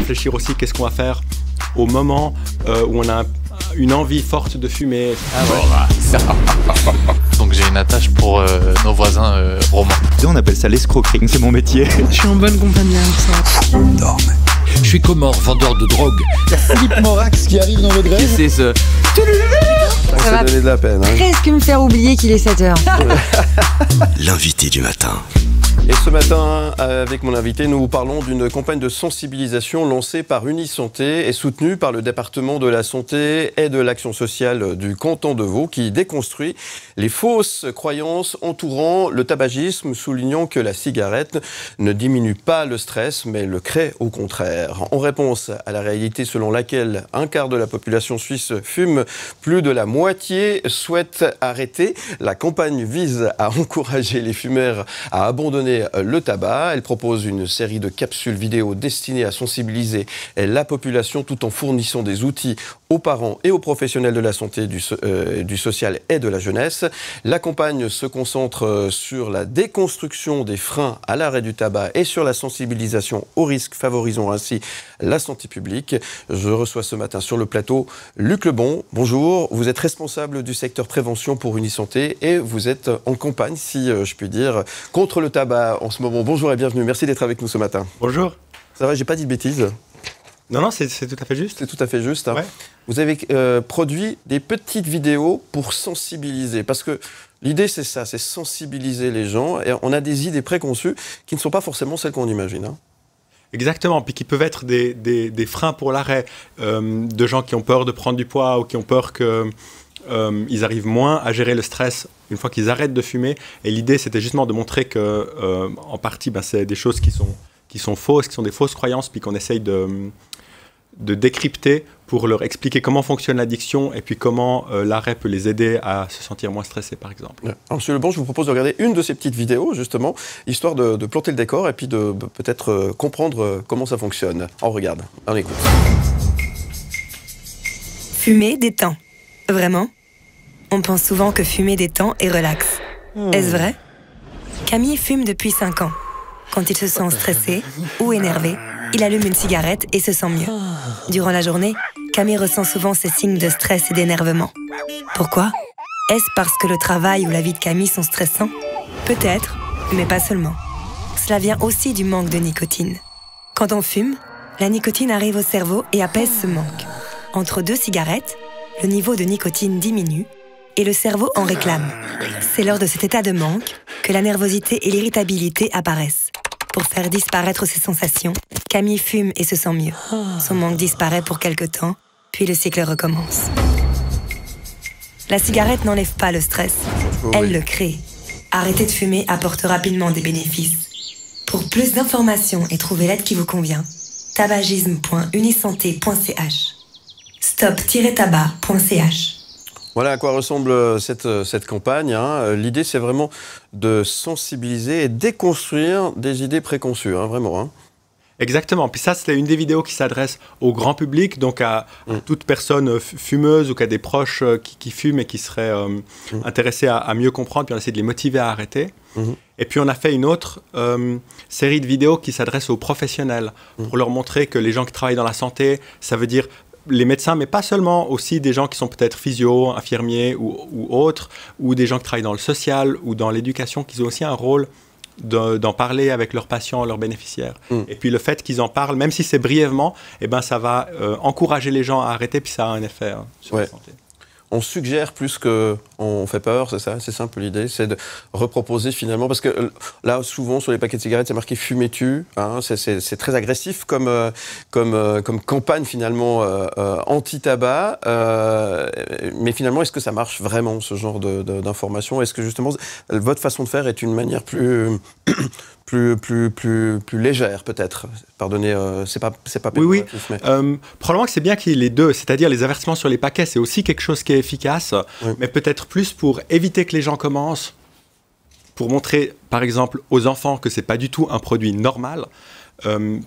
réfléchir aussi qu'est-ce qu'on va faire au moment où on a une envie forte de fumer. Donc j'ai une attache pour nos voisins romains. On appelle ça l'escroquerie, c'est mon métier. Je suis en bonne compagnie avec ça. Je suis Comore, vendeur de drogue. Philippe Morax qui arrive dans votre rêve. C'est ce... Ça va donner de la peine. presque me faire oublier qu'il est 7h. L'invité du matin. Et ce matin, avec mon invité, nous vous parlons d'une campagne de sensibilisation lancée par Unisanté et soutenue par le département de la santé et de l'action sociale du canton de Vaud, qui déconstruit les fausses croyances entourant le tabagisme, soulignant que la cigarette ne diminue pas le stress, mais le crée au contraire. En réponse à la réalité selon laquelle un quart de la population suisse fume, plus de la moitié souhaite arrêter. La campagne vise à encourager les fumeurs à abandonner le tabac. Elle propose une série de capsules vidéo destinées à sensibiliser la population tout en fournissant des outils aux parents et aux professionnels de la santé, du social et de la jeunesse. La campagne se concentre sur la déconstruction des freins à l'arrêt du tabac et sur la sensibilisation aux risques, favorisant ainsi la santé publique. Je reçois ce matin sur le plateau Luc Lebon. Bonjour, vous êtes responsable du secteur prévention pour Unisanté et vous êtes en campagne, si je puis dire, contre le tabac en ce moment. Bonjour et bienvenue, merci d'être avec nous ce matin. Bonjour. Ça va, j'ai pas dit de bêtises? Non, c'est tout à fait juste. C'est tout à fait juste. Hein. Ouais. Vous avez produit des petites vidéos pour sensibiliser, parce que l'idée c'est ça, c'est sensibiliser les gens, et on a des idées préconçues qui ne sont pas forcément celles qu'on imagine. Hein. Exactement, puis qui peuvent être des freins pour l'arrêt, de gens qui ont peur de prendre du poids ou qui ont peur qu'ils arrivent moins à gérer le stress une fois qu'ils arrêtent de fumer. Et l'idée, c'était justement de montrer que, en partie, c'est des choses qui sont fausses, qui sont des fausses croyances, puis qu'on essaye de décrypter pour leur expliquer comment fonctionne l'addiction et puis comment l'arrêt peut les aider à se sentir moins stressés, par exemple. Alors, Monsieur Lebon, je vous propose de regarder une de ces petites vidéos, justement, histoire de planter le décor et puis de peut-être comprendre comment ça fonctionne. On regarde, on écoute. Fumer détend. Vraiment? On pense souvent que fumer détend et relaxe. Est-ce vrai? Camille fume depuis 5 ans. Quand il se sent stressé ou énervé, il allume une cigarette et se sent mieux. Durant la journée, Camille ressent souvent ces signes de stress et d'énervement. Pourquoi? Est-ce parce que le travail ou la vie de Camille sont stressants? Peut-être, mais pas seulement. Cela vient aussi du manque de nicotine. Quand on fume, la nicotine arrive au cerveau et apaise ce manque. Entre 2 cigarettes, le niveau de nicotine diminue et le cerveau en réclame. C'est lors de cet état de manque que la nervosité et l'irritabilité apparaissent. Pour faire disparaître ces sensations, Camille fume et se sent mieux. Son manque disparaît pour quelque temps, puis le cycle recommence. La cigarette n'enlève pas le stress, elle le crée. Arrêter de fumer apporte rapidement des bénéfices. Pour plus d'informations et trouver l'aide qui vous convient, tabagisme.unisanté.ch stop-tabac.ch. Voilà à quoi ressemble cette campagne. Hein. L'idée, c'est vraiment de sensibiliser et déconstruire des idées préconçues, hein, vraiment. Hein. Exactement. Puis ça, c'est une des vidéos qui s'adresse au grand public, donc à toute personne fumeuse ou qui a des proches qui fument et qui seraient intéressés à mieux comprendre, puis on essaie de les motiver à arrêter. Et puis on a fait une autre série de vidéos qui s'adresse aux professionnels, pour leur montrer que les gens qui travaillent dans la santé, ça veut dire les médecins, mais pas seulement, aussi des gens qui sont peut-être physio, infirmiers ou autres, ou des gens qui travaillent dans le social ou dans l'éducation, qui ont aussi un rôle d'en parler avec leurs patients, leurs bénéficiaires. Et puis le fait qu'ils en parlent, même si c'est brièvement, ça va encourager les gens à arrêter, puis ça a un effet sur la santé. On suggère plus qu'on fait peur, c'est ça? C'est simple l'idée, c'est de reproposer finalement, parce que là, souvent, sur les paquets de cigarettes, c'est marqué « fumez-tu hein, ». C'est très agressif comme campagne finalement anti-tabac. Mais finalement, est-ce que ça marche vraiment, ce genre d'information? Est-ce que justement, votre façon de faire est une manière plus légère, peut-être? Pardonnez, c'est pas Oui. mais... probablement que c'est bien qu'il y ait les deux, c'est-à-dire les avertissements sur les paquets, c'est aussi quelque chose qui est efficace, mais peut-être plus pour éviter que les gens commencent, pour montrer, par exemple, aux enfants que c'est pas du tout un produit normal,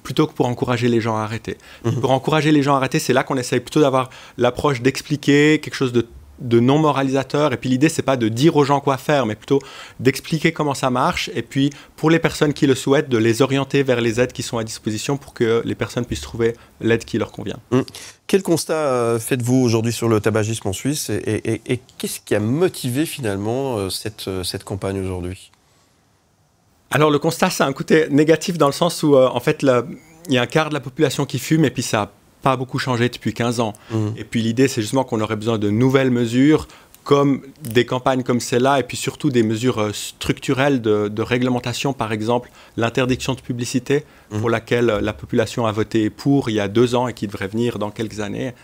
plutôt que pour encourager les gens à arrêter. Pour encourager les gens à arrêter, c'est là qu'on essaye plutôt d'avoir l'approche d'expliquer quelque chose de de non moralisateur. Et puis l'idée, c'est pas de dire aux gens quoi faire, mais plutôt d'expliquer comment ça marche. Et puis pour les personnes qui le souhaitent, de les orienter vers les aides qui sont à disposition pour que les personnes puissent trouver l'aide qui leur convient. Quel constat faites-vous aujourd'hui sur le tabagisme en Suisse et qu'est-ce qui a motivé finalement cette campagne aujourd'hui? Alors le constat, c'est un côté négatif dans le sens où en fait il y a un quart de la population qui fume et puis ça n'a pas beaucoup changé depuis 15 ans. Et puis l'idée, c'est justement qu'on aurait besoin de nouvelles mesures comme des campagnes comme celle-là et puis surtout des mesures structurelles de réglementation, par exemple l'interdiction de publicité pour laquelle la population a voté pour il y a 2 ans et qui devrait venir dans quelques années.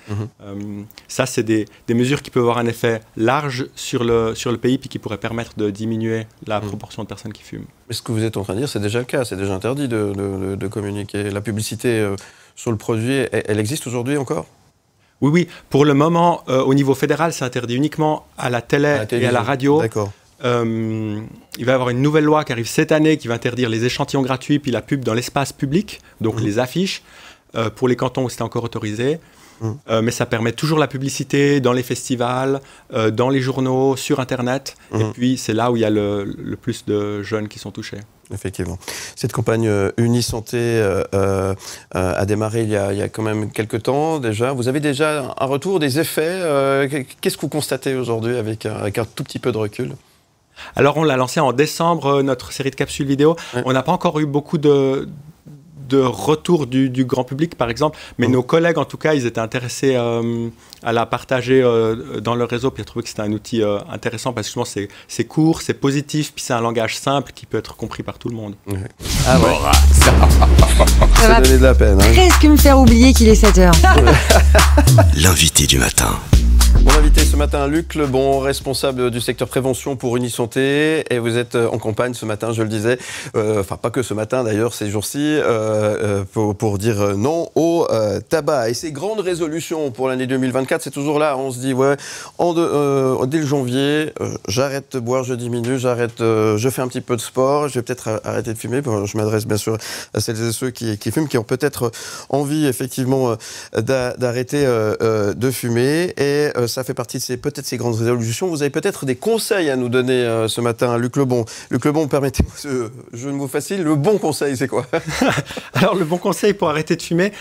Ça, c'est des mesures qui peuvent avoir un effet large sur le pays puis qui pourraient permettre de diminuer la proportion de personnes qui fument. Mais ce que vous êtes en train de dire, c'est déjà le cas, c'est déjà interdit de communiquer. La publicité sur le produit, elle existe aujourd'hui encore ? Oui. Pour le moment, au niveau fédéral, c'est interdit uniquement à la télé et à la radio. D'accord. Il va y avoir une nouvelle loi qui arrive cette année qui va interdire les échantillons gratuits puis la pub dans l'espace public, donc les affiches, pour les cantons où c'est encore autorisé. Mais ça permet toujours la publicité dans les festivals, dans les journaux, sur Internet. Et puis, c'est là où il y a le plus de jeunes qui sont touchés. Effectivement. Cette campagne Unisanté a démarré il y a quand même quelques temps déjà. Vous avez déjà un retour, des effets qu'est-ce que vous constatez aujourd'hui avec un tout petit peu de recul? Alors, on l'a lancé en décembre, notre série de capsules vidéo. Ouais. On n'a pas encore eu beaucoup de retour du grand public, par exemple, mais nos collègues, en tout cas, ils étaient intéressés à la partager dans leur réseau, puis ils trouvaient que c'était un outil intéressant parce que justement, c'est court, c'est positif, puis c'est un langage simple qui peut être compris par tout le monde. Ouais. Ah ouais. Ça va donner de la peine. Presque me faire oublier qu'il est 7h. L'invité du matin. Mon invité ce matin, Luc Lebon, responsable du secteur prévention pour Unisanté, et vous êtes en campagne ce matin, je le disais, enfin pas que ce matin d'ailleurs, ces jours-ci, pour dire non au tabac. Et ces grandes résolutions pour l'année 2024, c'est toujours là, on se dit, ouais, dès le janvier, j'arrête de boire, je diminue, je fais un petit peu de sport, je vais peut-être arrêter de fumer. Je m'adresse bien sûr à celles et ceux qui fument, qui ont peut-être envie effectivement d'arrêter de fumer, et ça fait partie de peut-être ces grandes résolutions. Vous avez peut-être des conseils à nous donner ce matin, Luc Lebon. Luc Lebon, permettez-moi ce jeu de mots facile. Le bon conseil, c'est quoi? Alors, le bon conseil pour arrêter de fumer,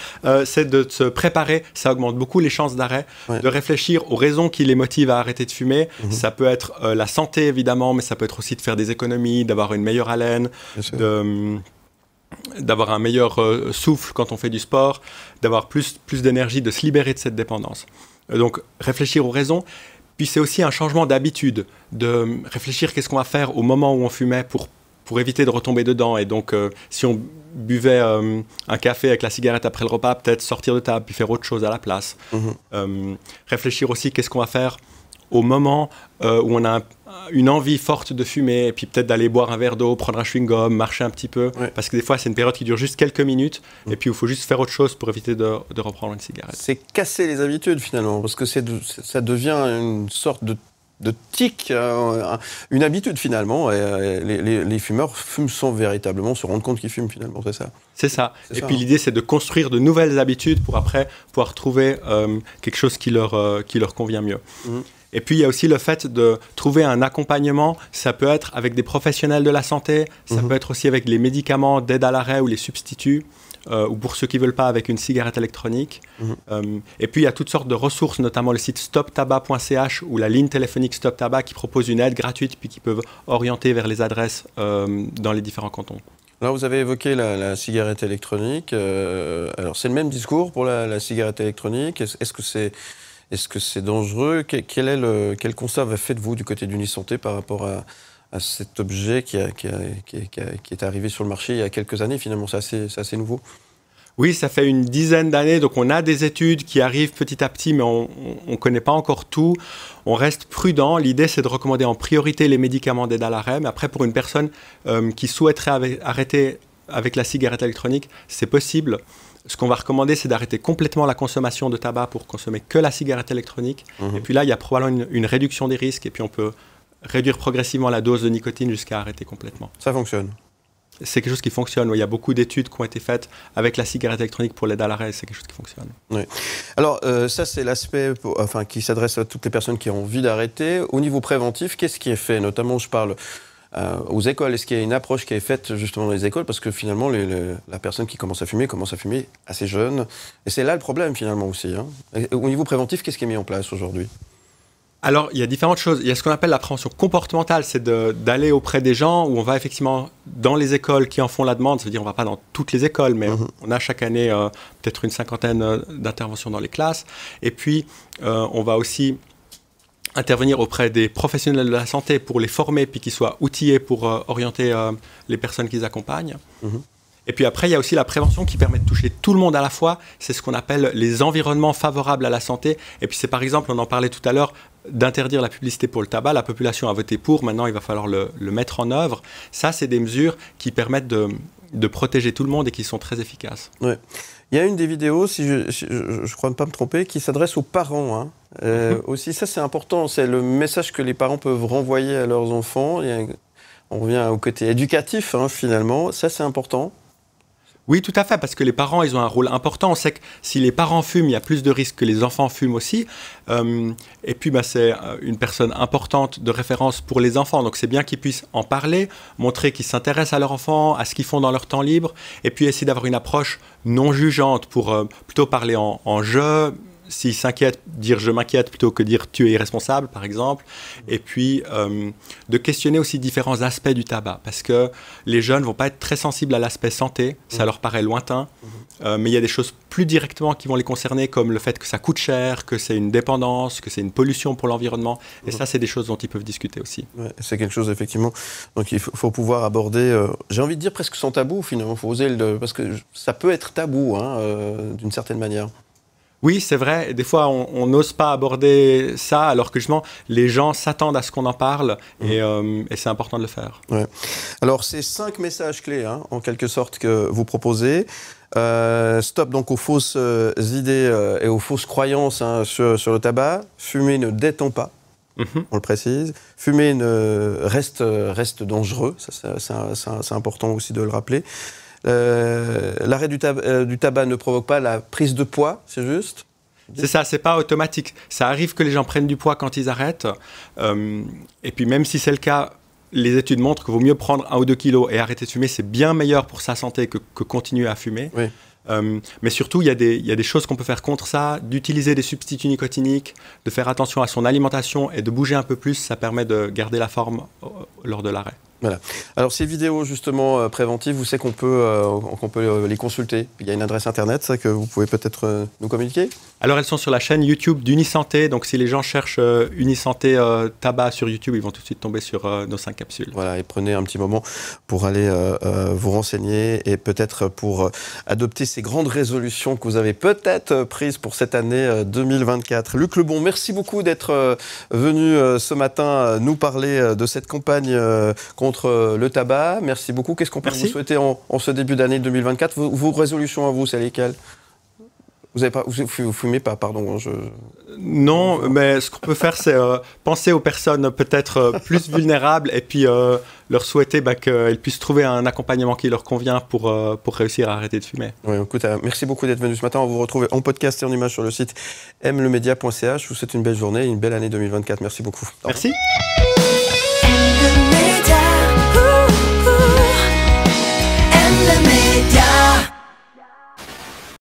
c'est de se préparer. Ça augmente beaucoup les chances d'arrêt. Ouais. De réfléchir aux raisons qui les motivent à arrêter de fumer. Ça peut être la santé, évidemment, mais ça peut être aussi de faire des économies, d'avoir une meilleure haleine, d'avoir un meilleur souffle quand on fait du sport, d'avoir plus d'énergie, de se libérer de cette dépendance. Donc, réfléchir aux raisons. Puis, c'est aussi un changement d'habitude, de réfléchir qu'est-ce qu'on va faire au moment où on fumait pour éviter de retomber dedans. Et donc, si on buvait un café avec la cigarette après le repas, peut-être sortir de table puis faire autre chose à la place. Réfléchir aussi qu'est-ce qu'on va faire au moment où on a une envie forte de fumer, et puis peut-être d'aller boire un verre d'eau, prendre un chewing-gum, marcher un petit peu, parce que des fois c'est une période qui dure juste quelques minutes, et puis il faut juste faire autre chose pour éviter de reprendre une cigarette. C'est casser les habitudes finalement, parce que ça devient une sorte de tic, une habitude finalement, et les fumeurs fument sans véritablement se rendre compte qu'ils fument finalement, c'est ça? C'est ça. Et puis l'idée c'est de construire de nouvelles habitudes pour après pouvoir trouver quelque chose qui leur convient mieux. Et puis, il y a aussi le fait de trouver un accompagnement. Ça peut être avec des professionnels de la santé, ça peut être aussi avec les médicaments d'aide à l'arrêt ou les substituts, ou pour ceux qui ne veulent pas, avec une cigarette électronique. Et puis, il y a toutes sortes de ressources, notamment le site stoptabac.ch ou la ligne téléphonique Stop Tabac qui propose une aide gratuite puis qui peuvent orienter vers les adresses dans les différents cantons. Là, vous avez évoqué la cigarette électronique. Alors, c'est le même discours pour la cigarette électronique. Est-ce que c'est dangereux? Quel constat faites-vous du côté d'Unisanté par rapport à cet objet qui est arrivé sur le marché il y a quelques années? Finalement, c'est assez nouveau. Oui, ça fait une dizaine d'années, donc on a des études qui arrivent petit à petit, mais on ne connaît pas encore tout. On reste prudent. L'idée, c'est de recommander en priorité les médicaments d'aide à l'arrêt, mais après, pour une personne qui souhaiterait arrêter avec la cigarette électronique, c'est possible. Ce qu'on va recommander, c'est d'arrêter complètement la consommation de tabac pour consommer que la cigarette électronique. Et puis là, il y a probablement une réduction des risques, et puis on peut réduire progressivement la dose de nicotine jusqu'à arrêter complètement. Ça fonctionne? c'est quelque chose qui fonctionne. Il y a beaucoup d'études qui ont été faites avec la cigarette électronique pour l'aide à l'arrêt, c'est quelque chose qui fonctionne. Oui. Alors, ça, c'est l'aspect qui s'adresse à toutes les personnes qui ont envie d'arrêter. Au niveau préventif, qu'est-ce qui est fait? Notamment, je parle aux écoles. Est-ce qu'il y a une approche qui est faite justement dans les écoles? Parce que finalement, la personne qui commence à fumer assez jeune. Et c'est là le problème finalement aussi. Hein. Au niveau préventif, qu'est-ce qui est mis en place aujourd'hui? Alors, il y a différentes choses. Il y a ce qu'on appelle la prévention comportementale, c'est d'aller auprès des gens où on va effectivement dans les écoles qui en font la demande. C'est-à-dire, on ne va pas dans toutes les écoles, mais on a chaque année peut-être une cinquantaine d'interventions dans les classes. Et puis, on va aussi intervenir auprès des professionnels de la santé pour les former, puis qu'ils soient outillés pour orienter les personnes qu'ils accompagnent. Et puis après, il y a aussi la prévention qui permet de toucher tout le monde à la fois. C'est ce qu'on appelle les environnements favorables à la santé. Et puis c'est par exemple, on en parlait tout à l'heure, d'interdire la publicité pour le tabac. La population a voté pour, maintenant il va falloir le mettre en œuvre. Ça, c'est des mesures qui permettent de protéger tout le monde et qui sont très efficaces. Ouais. Il y a une des vidéos, si je crois ne pas me tromper, qui s'adresse aux parents. Hein. Aussi, ça c'est important, c'est le message que les parents peuvent renvoyer à leurs enfants. On revient au côté éducatif, hein, finalement. Ça, c'est important. Oui, tout à fait, parce que les parents, ils ont un rôle important. On sait que si les parents fument, il y a plus de risques que les enfants fument aussi. Et puis, c'est une personne importante de référence pour les enfants. Donc, c'est bien qu'ils puissent en parler, montrer qu'ils s'intéressent à leurs enfants, à ce qu'ils font dans leur temps libre, et puis essayer d'avoir une approche non jugeante pour plutôt parler en jeu. S'ils s'inquiètent, dire « je m'inquiète » plutôt que dire « tu es irresponsable » par exemple. Et puis, de questionner aussi différents aspects du tabac. Parce que les jeunes ne vont pas être très sensibles à l'aspect santé, ça leur paraît lointain. Mais il y a des choses plus directement qui vont les concerner, comme le fait que ça coûte cher, que c'est une dépendance, que c'est une pollution pour l'environnement. Et ça, c'est des choses dont ils peuvent discuter aussi. Ouais, c'est quelque chose, effectivement. Donc, il faut pouvoir aborder, j'ai envie de dire presque sans tabou, finalement. Il faut oser parce que ça peut être tabou, hein, d'une certaine manière. Oui, c'est vrai. Des fois, on n'ose pas aborder ça, alors que justement, les gens s'attendent à ce qu'on en parle, et c'est important de le faire. Ouais. Alors, c'est 5 messages clés, hein, en quelque sorte, que vous proposez. Stop donc aux fausses idées et aux fausses croyances, hein, sur le tabac. Fumer ne détend pas. On le précise. Fumer reste dangereux. C'est important aussi de le rappeler. L'arrêt du tabac ne provoque pas la prise de poids, c'est juste? C'est ça, c'est pas automatique. Ça arrive que les gens prennent du poids quand ils arrêtent. Et puis même si c'est le cas, les études montrent qu'il vaut mieux prendre 1 ou 2 kilos et arrêter de fumer. C'est bien meilleur pour sa santé que continuer à fumer. Oui. Mais surtout, il y a des choses qu'on peut faire contre ça, d'utiliser des substituts nicotiniques, de faire attention à son alimentation et de bouger un peu plus. Ça permet de garder la forme lors de l'arrêt. Voilà. Alors ces vidéos justement préventives, vous savez qu'on peut les consulter. Il y a une adresse internet, ça, que vous pouvez peut-être nous communiquer? Alors elles sont sur la chaîne YouTube d'Unisanté. Donc si les gens cherchent Unisanté tabac sur YouTube, ils vont tout de suite tomber sur nos 5 capsules. Voilà, et prenez un petit moment pour aller vous renseigner et peut-être pour adopter ces grandes résolutions que vous avez peut-être prises pour cette année 2024. Luc Lebon, merci beaucoup d'être venu ce matin nous parler de cette campagne contre le tabac. Merci beaucoup. Qu'est-ce qu'on peut vous souhaiter en ce début d'année 2024? Vos résolutions à vous, c'est lesquelles? Vous fumez pas, pardon. Non, mais ce qu'on peut faire, c'est penser aux personnes peut-être plus vulnérables et puis leur souhaiter qu'elles puissent trouver un accompagnement qui leur convient pour réussir à arrêter de fumer. Oui, écoute, merci beaucoup d'être venu ce matin. On vous retrouve en podcast et en image sur le site mlemedia.ch. Je vous souhaite une belle journée et une belle année 2024. Merci beaucoup. Merci. M le Média.